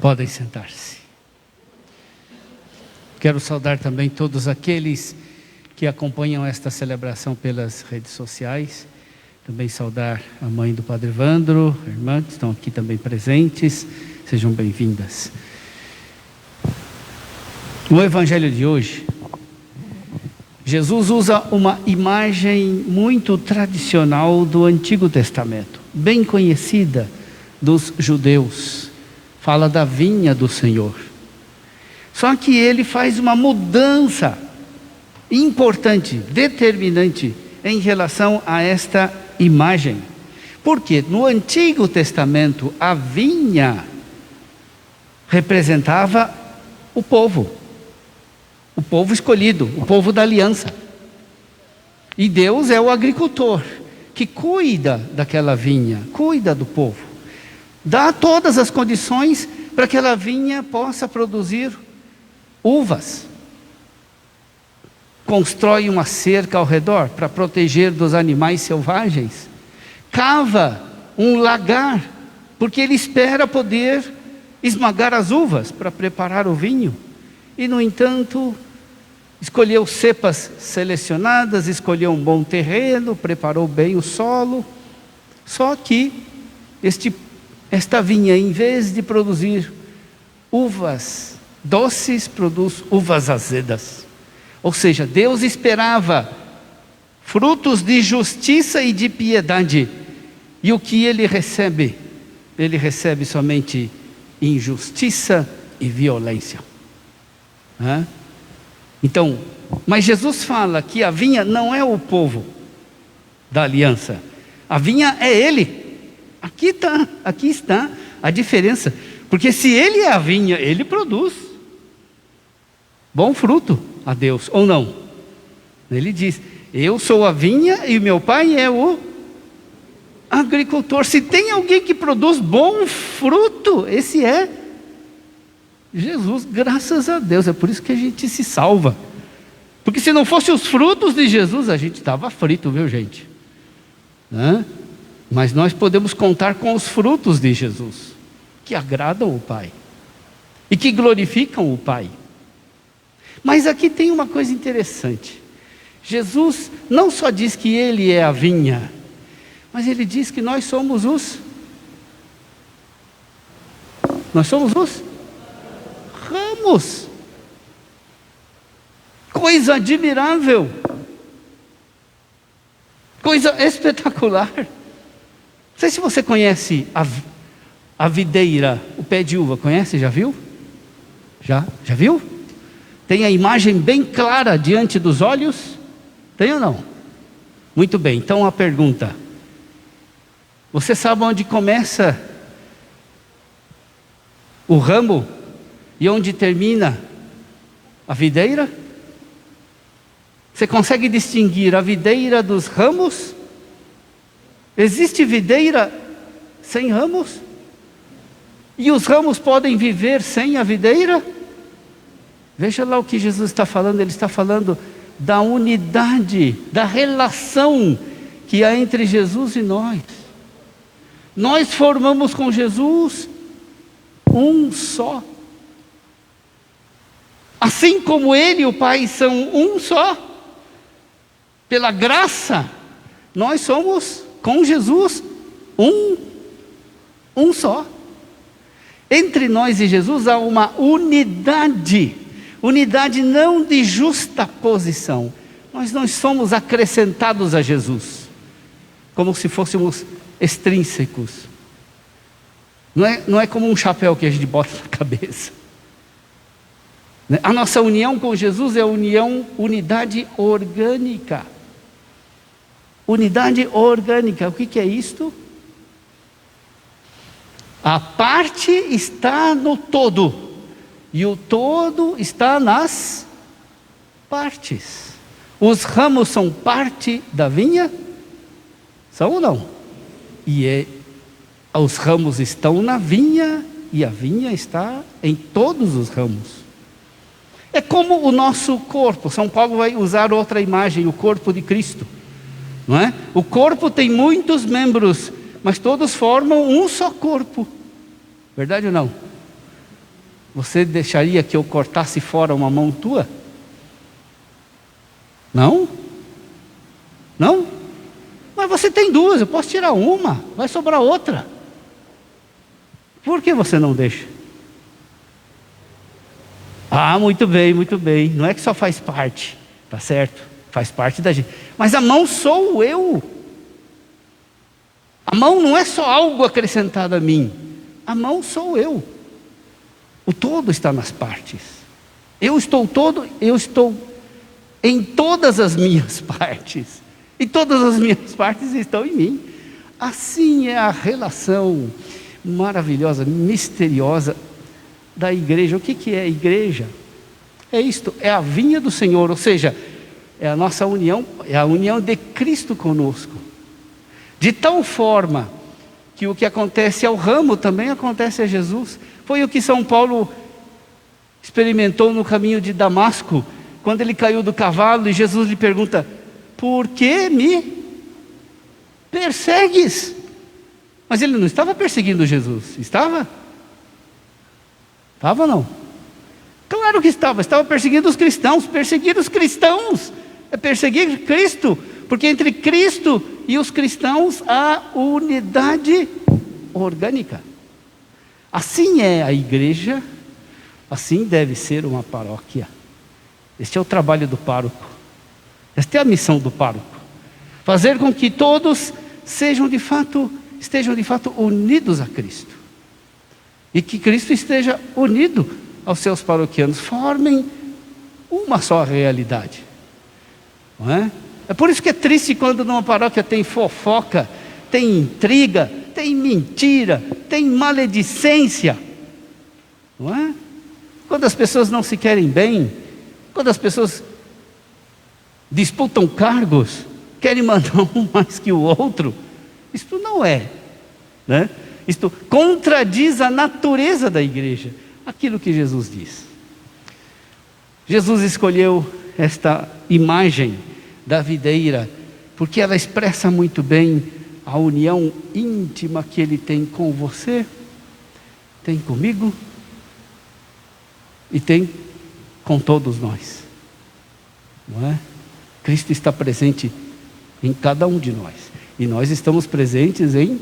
Podem sentar-se. Quero saudar também todos aqueles que acompanham esta celebração pelas redes sociais. Também saudar a mãe do Padre Evandro, a irmã, que estão aqui também presentes. Sejam bem-vindas. No Evangelho de hoje, Jesus usa uma imagem muito tradicional do Antigo Testamento, bem conhecida dos judeus. Fala da vinha do Senhor. Só que ele faz uma mudança importante, determinante em relação a esta imagem. Porque no Antigo Testamento a vinha representava o povo escolhido, o povo da aliança. E Deus é o agricultor que cuida daquela vinha, cuida do povo. Dá todas as condições para que aquela vinha possa produzir uvas. Constrói uma cerca ao redor para proteger dos animais selvagens. Cava um lagar, porque ele espera poder esmagar as uvas para preparar o vinho. E, no entanto, escolheu cepas selecionadas, escolheu um bom terreno, preparou bem o solo. Só que esta vinha, em vez de produzir uvas doces, produz uvas azedas. Ou seja, Deus esperava frutos de justiça e de piedade. E o que ele recebe? Ele recebe somente injustiça e violência. Então, mas Jesus fala que a vinha não é o povo da aliança. A vinha é ele. Aqui está a diferença. Porque se ele é a vinha, ele produz bom fruto a Deus, ou não? Ele diz: eu sou a vinha e meu pai é o agricultor. Se tem alguém que produz bom fruto, esse é Jesus, graças a Deus. É por isso que a gente se salva. Porque se não fosse os frutos de Jesus, a gente estava frito, viu, gente? Mas nós podemos contar com os frutos de Jesus, que agradam o Pai e que glorificam o Pai. Mas aqui tem uma coisa interessante. Jesus não só diz que ele é a vinha, mas ele diz que nós somos os ramos. Coisa admirável, coisa espetacular. Não sei se você conhece a videira, o pé de uva. Conhece? Já viu? Já viu? Tem a imagem bem clara diante dos olhos? Tem ou não? Muito bem, então a pergunta: você sabe onde começa o ramo e onde termina a videira? Você consegue distinguir a videira dos ramos? Existe videira sem ramos? E os ramos podem viver sem a videira? Veja lá o que Jesus está falando. Ele está falando da unidade, da relação que há entre Jesus e nós. Nós formamos com Jesus um só. Assim como Ele e o Pai são um só, pela graça, nós somos com Jesus um só. Entre nós e Jesus há uma unidade não de justaposição. Nós não somos acrescentados a Jesus, como se fôssemos extrínsecos. Não é como um chapéu que a gente bota na cabeça. A nossa união com Jesus é unidade orgânica. Unidade orgânica, o que é isto? A parte está no todo, e o todo está nas partes. Os ramos são parte da vinha? São ou não? Os ramos estão na vinha, e a vinha está em todos os ramos. É como o nosso corpo. São Paulo vai usar outra imagem, o corpo de Cristo. Não é? O corpo tem muitos membros, mas todos formam um só corpo. Verdade ou não? Você deixaria que eu cortasse fora uma mão tua? Não? Não? Mas você tem duas, eu posso tirar uma, vai sobrar outra. Por que você não deixa? Ah, muito bem, muito bem. Não é que só faz parte, tá certo? Faz parte da gente. Mas a mão sou eu. A mão não é só algo acrescentado a mim. A mão sou eu. O todo está nas partes. Eu estou todo, eu estou em todas as minhas partes. E todas as minhas partes estão em mim. Assim é a relação maravilhosa, misteriosa da igreja. O que é a igreja? É isto, é a vinha do Senhor, ou seja, é a nossa união, é a união de Cristo conosco. De tal forma que o que acontece ao ramo também acontece a Jesus. Foi o que São Paulo experimentou no caminho de Damasco, quando ele caiu do cavalo e Jesus lhe pergunta: por que me persegues? Mas ele não estava perseguindo Jesus, estava? Estava ou não? Claro que estava perseguindo os cristãos. Perseguir os cristãos é perseguir Cristo, porque entre Cristo e os cristãos há unidade orgânica. Assim é a igreja, assim deve ser uma paróquia. Este é o trabalho do pároco, esta é a missão do pároco: fazer com que todos estejam de fato unidos a Cristo, e que Cristo esteja unido aos seus paroquianos, formem uma só realidade, não é? É por isso que é triste quando numa paróquia tem fofoca, tem intriga, tem mentira, tem maledicência, não é? Quando as pessoas não se querem bem, quando as pessoas disputam cargos, querem mandar um mais que o outro, isto não é, né? Isto contradiz a natureza da igreja, aquilo que Jesus diz. Jesus escolheu esta imagem da videira, porque ela expressa muito bem a união íntima que Ele tem com você, tem comigo e tem com todos nós, não é? Cristo está presente em cada um de nós, e nós estamos presentes em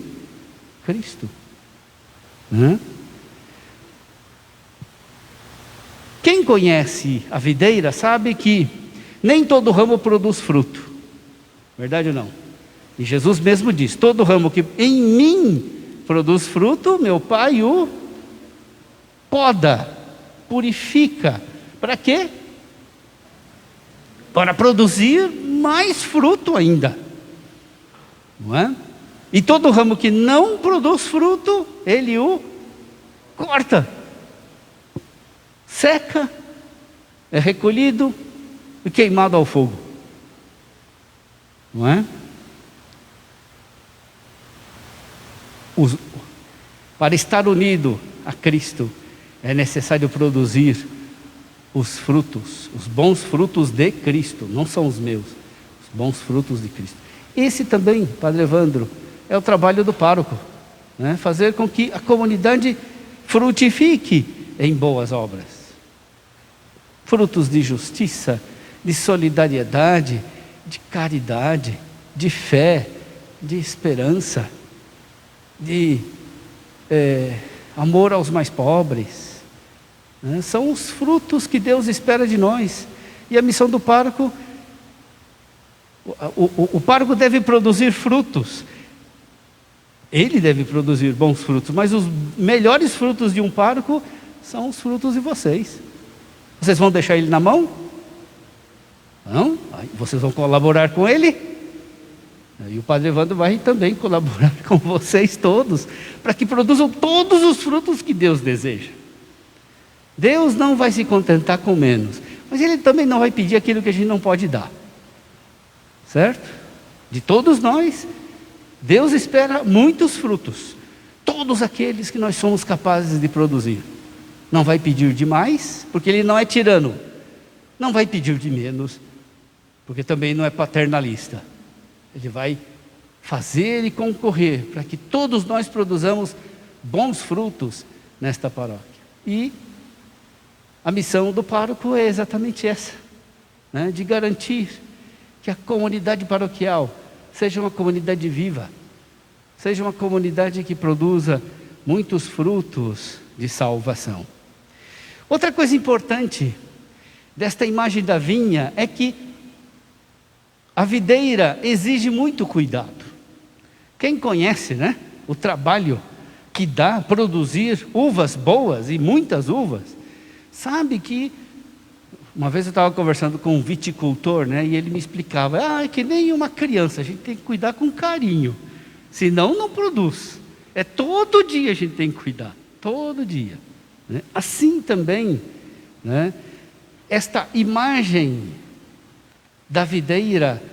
Cristo, não é? Quem conhece a videira sabe que nem todo ramo produz fruto, verdade ou não? E Jesus mesmo diz: todo ramo que em mim produz fruto, meu Pai o poda, purifica. Para quê? Para produzir mais fruto ainda, não é? E todo ramo que não produz fruto, Ele o corta, seca, é recolhido e queimado ao fogo, não é? Para estar unido a Cristo é necessário produzir os frutos, os bons frutos de Cristo, não são os meus, os bons frutos de Cristo. Esse também, Padre Evandro, é o trabalho do pároco, né? Fazer com que a comunidade frutifique em boas obras, frutos de justiça, de solidariedade, de caridade, de fé, de esperança, de amor aos mais pobres, né? São os frutos que Deus espera de nós. E a missão do pároco, o pároco deve produzir frutos, ele deve produzir bons frutos, mas os melhores frutos de um pároco são os frutos de vocês. Vocês vão deixar ele na mão? Não? Vocês vão colaborar com ele? E o Padre Evandro vai também colaborar com vocês todos, para que produzam todos os frutos que Deus deseja. Deus não vai se contentar com menos, mas Ele também não vai pedir aquilo que a gente não pode dar, certo? De todos nós, Deus espera muitos frutos, todos aqueles que nós somos capazes de produzir. Não vai pedir demais, porque Ele não é tirano, não vai pedir de menos, porque também não é paternalista. Ele vai fazer e concorrer para que todos nós produzamos bons frutos nesta paróquia. E A missão do pároco é exatamente essa, né? De garantir que a comunidade paroquial seja uma comunidade viva, seja uma comunidade que produza muitos frutos de salvação. Outra coisa importante desta imagem da vinha é que a videira exige muito cuidado. Quem conhece, né, o trabalho que dá produzir uvas boas e muitas uvas, sabe que, uma vez eu estava conversando com um viticultor, né, e ele me explicava, é que nem uma criança, a gente tem que cuidar com carinho, senão não produz. É todo dia a gente tem que cuidar, todo dia, né? Assim também, né, esta imagem da videira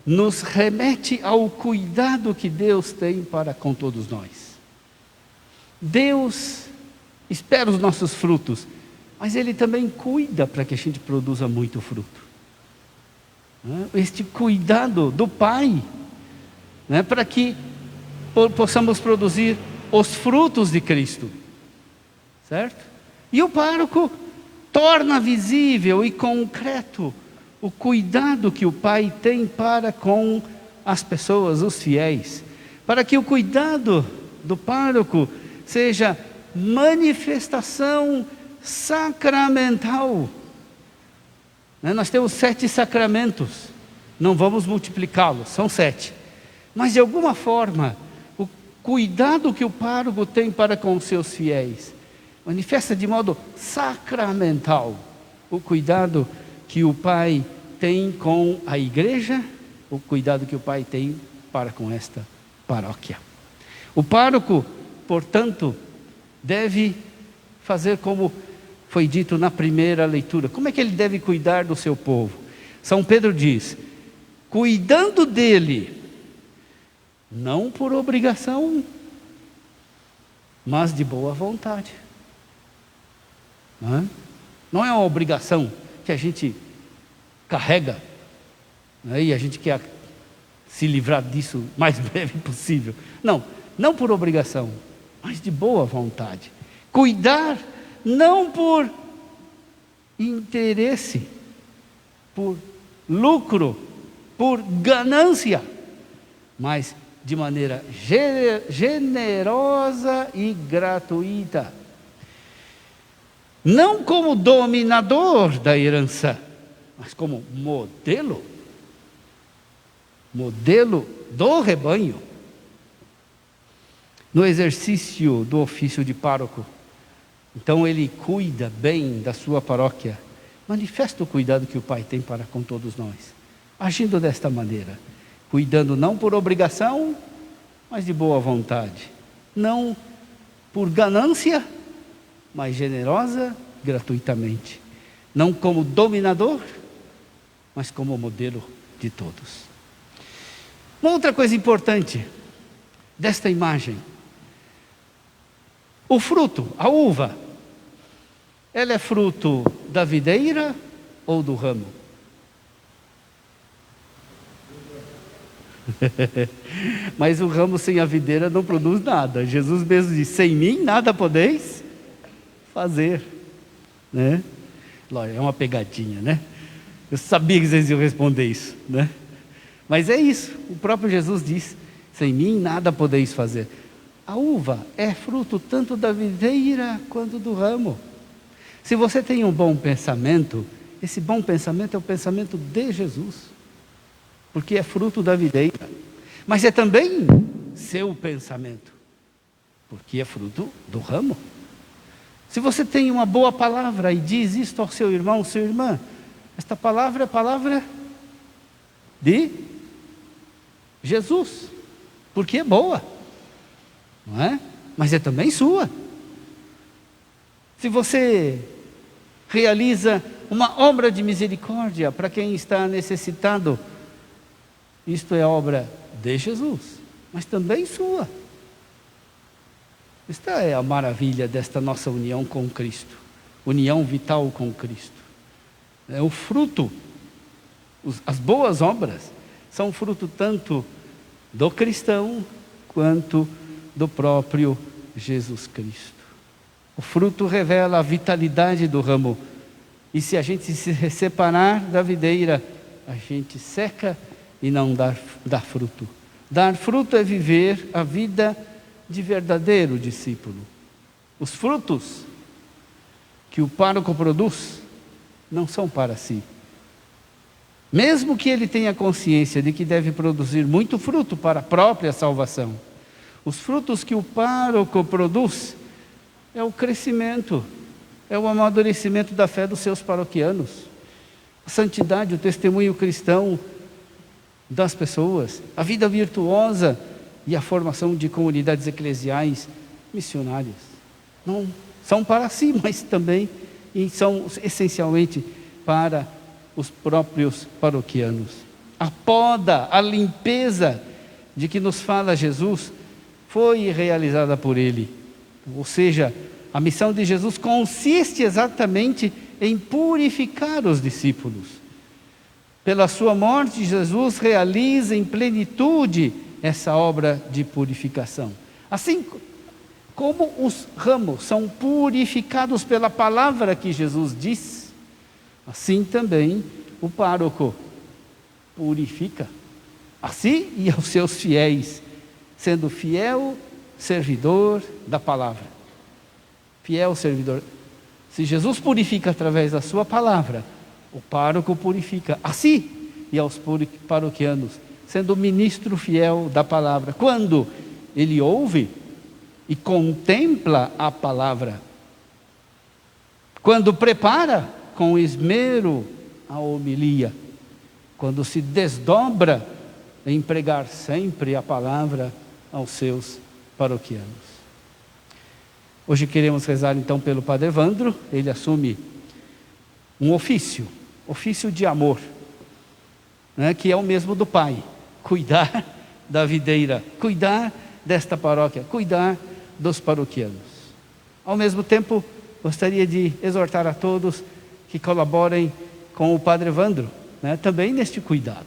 nos remete ao cuidado que Deus tem para com todos nós. Deus espera os nossos frutos, mas Ele também cuida para que a gente produza muito fruto. Este cuidado do Pai, né, para que possamos produzir os frutos de Cristo, certo? E o pároco torna visível e concreto o cuidado que o Pai tem para com as pessoas, os fiéis, para que o cuidado do pároco seja manifestação sacramental. Nós temos 7 sacramentos, não vamos multiplicá-los, são 7, mas de alguma forma, o cuidado que o pároco tem para com os seus fiéis, manifesta de modo sacramental o cuidado que o Pai tem com a igreja, o cuidado que o Pai tem para com esta paróquia. O pároco, portanto, deve fazer como foi dito na primeira leitura. Como é que ele deve cuidar do seu povo? São Pedro diz, cuidando dele, não por obrigação, mas de boa vontade. Não é uma obrigação que a gente carrega, né, e a gente quer se livrar disso o mais breve possível. Não por obrigação, mas de boa vontade. Cuidar não por interesse, por lucro, por ganância, mas de maneira generosa e gratuita. Não como dominador da herança, mas como modelo do rebanho. No exercício do ofício de pároco, então ele cuida bem da sua paróquia, manifesta o cuidado que o Pai tem para com todos nós, agindo desta maneira, cuidando não por obrigação, mas de boa vontade, não por ganância, mas generosa, gratuitamente, não como dominador, mas como modelo de todos. Uma outra coisa importante desta imagem, o fruto, a uva, ela é fruto da videira ou do ramo? Mas o ramo sem a videira não produz nada. Jesus mesmo disse, sem mim nada podeis fazer, né? É uma pegadinha, né? Eu sabia que vocês iam responder isso, né? Mas é isso, o próprio Jesus diz, sem mim nada podeis fazer. A uva é fruto tanto da videira quanto do ramo. Se você tem um bom pensamento, esse bom pensamento é o pensamento de Jesus, porque é fruto da videira, mas é também seu pensamento, porque é fruto do ramo. Se você tem uma boa palavra e diz isto ao seu irmão, sua irmã, esta palavra é a palavra de Jesus, porque é boa, não é? Mas é também sua. Se você realiza uma obra de misericórdia para quem está necessitado, isto é obra de Jesus, mas também sua. Esta é a maravilha desta nossa união com Cristo, união vital com Cristo. É o fruto, as boas obras são fruto tanto do cristão quanto do próprio Jesus Cristo. O fruto revela a vitalidade do ramo. E se a gente se separar da videira, a gente seca e não dá fruto. Dar fruto é viver a vida de verdadeiro discípulo. Os frutos que o pároco produz não são para si. Mesmo que ele tenha consciência de que deve produzir muito fruto para a própria salvação, os frutos que o pároco produz é o crescimento, é o amadurecimento da fé dos seus paroquianos, a santidade, o testemunho cristão das pessoas, a vida virtuosa e a formação de comunidades eclesiais missionárias. Não são para si, mas também são essencialmente para os próprios paroquianos. A poda, a limpeza de que nos fala Jesus foi realizada por Ele. Ou seja, a missão de Jesus consiste exatamente em purificar os discípulos. Pela sua morte, Jesus realiza em plenitude essa obra de purificação. Assim como os ramos são purificados pela palavra que Jesus diz, assim também o pároco purifica a si e aos seus fiéis, sendo fiel servidor da palavra. Fiel servidor. Se Jesus purifica através da sua palavra, o pároco purifica a si e aos paroquianos, sendo ministro fiel da palavra. Quando ele ouve e contempla a palavra, quando prepara com esmero a homilia, quando se desdobra em pregar sempre a palavra aos seus paroquianos. Hoje queremos rezar então pelo Padre Evandro. Ele assume um ofício de amor, né, que é o mesmo do pai: cuidar da videira, cuidar desta paróquia, cuidar dos paroquianos. Ao mesmo tempo, gostaria de exortar a todos que colaborem com o Padre Evandro, né, também neste cuidado,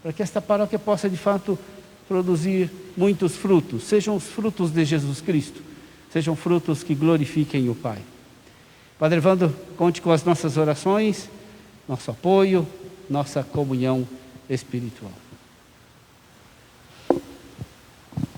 para que esta paróquia possa de fato produzir muitos frutos, sejam os frutos de Jesus Cristo, sejam frutos que glorifiquem o Pai. Padre Evandro, conte com as nossas orações, nosso apoio, nossa comunhão espiritual.